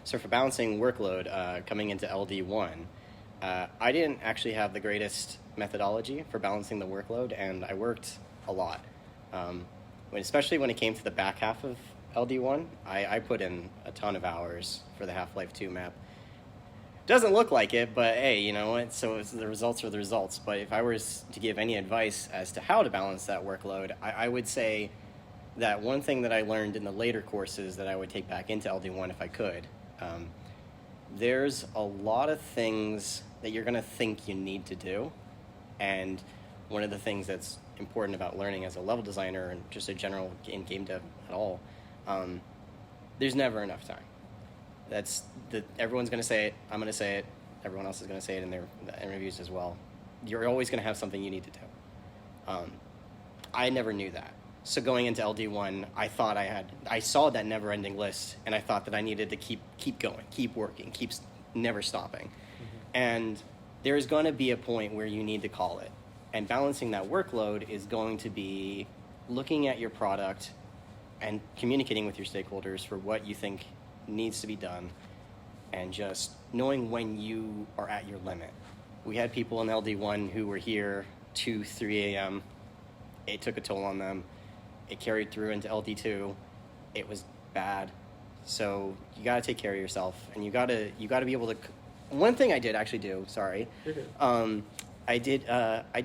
So for balancing workload, coming into LD1, I didn't actually have the greatest methodology for balancing the workload, and I worked a lot. Especially when it came to the back half of LD1, I put in a ton of hours for the Half-Life 2 map. Doesn't look like it, but hey, you know what? So the results are the results. But if I was to give any advice as to how to balance that workload, I would say that one thing that I learned in the later courses that I would take back into LD1 if I could, there's a lot of things that you're going to think you need to do. And one of the things that's important about learning as a level designer and just a general in game dev at all, there's never enough time. Everyone's going to say it. I'm going to say it. Everyone else is going to say it in their interviews as well. You're always going to have something you need to do. I never knew that. So going into LD1, I saw that never-ending list, and I thought that I needed to keep going, keep working, never stopping. Mm-hmm. And there's going to be a point where you need to call it. And balancing that workload is going to be looking at your product and communicating with your stakeholders for what you think needs to be done, and just knowing when you are at your limit. We had people in LD1 who were here 2, 3 a.m. It took a toll on them. It carried through into LD2. It was bad. So you got to take care of yourself, and you got to be able to. One thing I did actually do. Sorry, I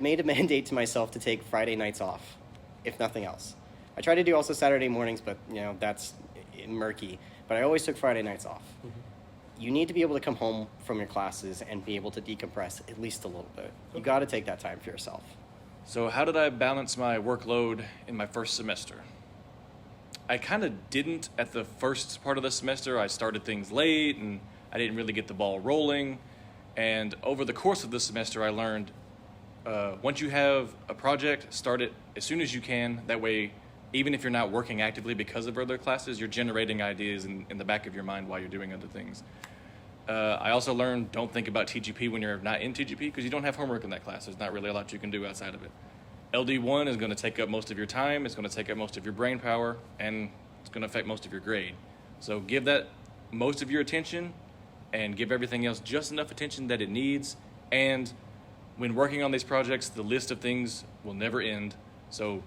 made a mandate to myself to take Friday nights off, if nothing else. I tried to do also Saturday mornings, but that's murky. But I always took Friday nights off. Mm-hmm. You need to be able to come home from your classes and be able to decompress at least a little bit. You got to take that time for yourself. So how did I balance my workload in my first semester? I kind of didn't at the first part of the semester. I started things late and I didn't really get the ball rolling. And over the course of the semester, I learned once you have a project, start it as soon as you can. That way, even if you're not working actively because of other classes, you're generating ideas in the back of your mind while you're doing other things. I also learned don't think about TGP when you're not in TGP because you don't have homework in that class. There's not really a lot you can do outside of it. LD1 is going to take up most of your time, it's going to take up most of your brain power, and it's going to affect most of your grade. So give that most of your attention and give everything else just enough attention that it needs. And when working on these projects, the list of things will never end. So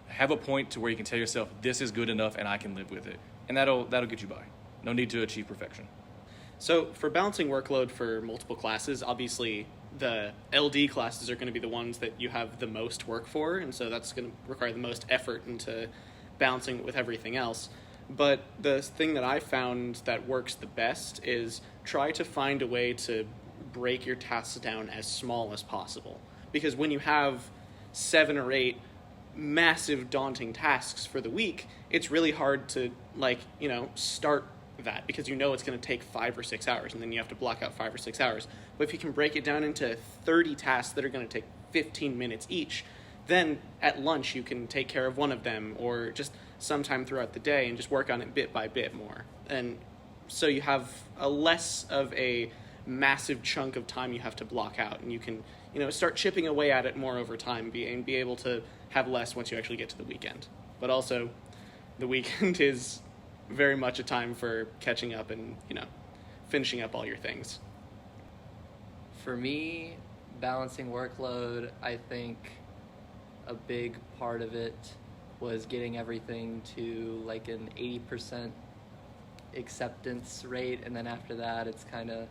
have a point to where you can tell yourself, this is good enough and I can live with it. And that'll get you by. No need to achieve perfection. So for balancing workload for multiple classes, obviously the LD classes are going to be the ones that you have the most work for, and so that's going to require the most effort into balancing it with everything else. But the thing that I found that works the best is try to find a way to break your tasks down as small as possible. Because when you have 7 or 8 massive daunting tasks for the week, it's really hard to start that because it's going to take 5 or 6 hours, and then you have to block out 5 or 6 hours. But if you can break it down into 30 tasks that are going to take 15 minutes each, then at lunch you can take care of one of them, or just sometime throughout the day and just work on it bit by bit more. And so you have a less of a massive chunk of time you have to block out, and you can start chipping away at it more over time and be able to have less once you actually get to the weekend. But also the weekend is very much a time for catching up and finishing up all your things. For me, balancing workload, I think a big part of it was getting everything to like an 80% acceptance rate, and then after that it's kind of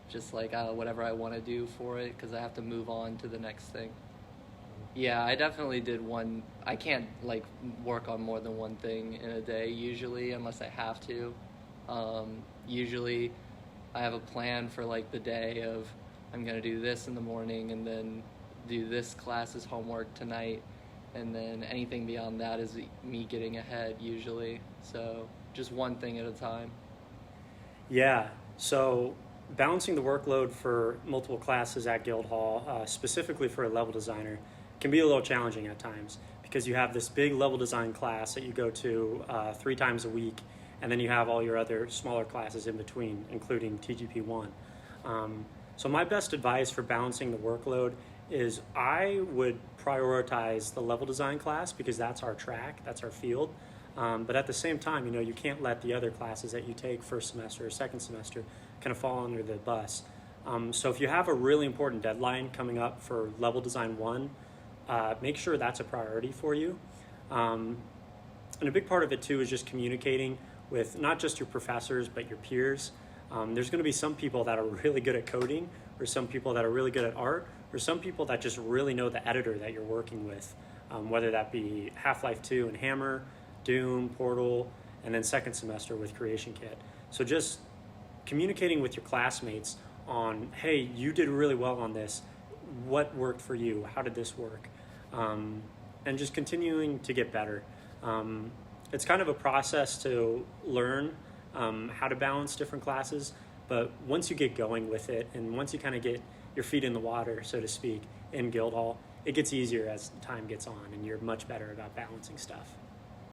just like whatever I want to do for it because I have to move on to the next thing. Yeah, I definitely did one. I can't work on more than one thing in a day usually unless I have to. Usually I have a plan for the day of I'm going to do this in the morning and then do this class's homework tonight, and then anything beyond that is me getting ahead usually. So just one thing at a time. Yeah, so balancing the workload for multiple classes at Guildhall, specifically for a level designer, can be a little challenging at times because you have this big level design class that you go to 3 times a week, and then you have all your other smaller classes in between, including TGP1. So my best advice for balancing the workload is I would prioritize the level design class because that's our track, that's our field. But at the same time, you can't let the other classes that you take first semester or second semester kind of fall under the bus. So if you have a really important deadline coming up for level design 1, make sure that's a priority for you. And a big part of it too is just communicating with not just your professors, but your peers. There's going to be some people that are really good at coding, or some people that are really good at art, or some people that just really know the editor that you're working with, whether that be Half-Life 2 and Hammer, Doom, Portal, and then second semester with Creation Kit. So just communicating with your classmates on, hey, you did really well on this. What worked for you? How did this work? And just continuing to get better. It's kind of a process to learn how to balance different classes, but once you get going with it, and once you kind of get your feet in the water, so to speak, in Guildhall, it gets easier as time gets on, and you're much better about balancing stuff.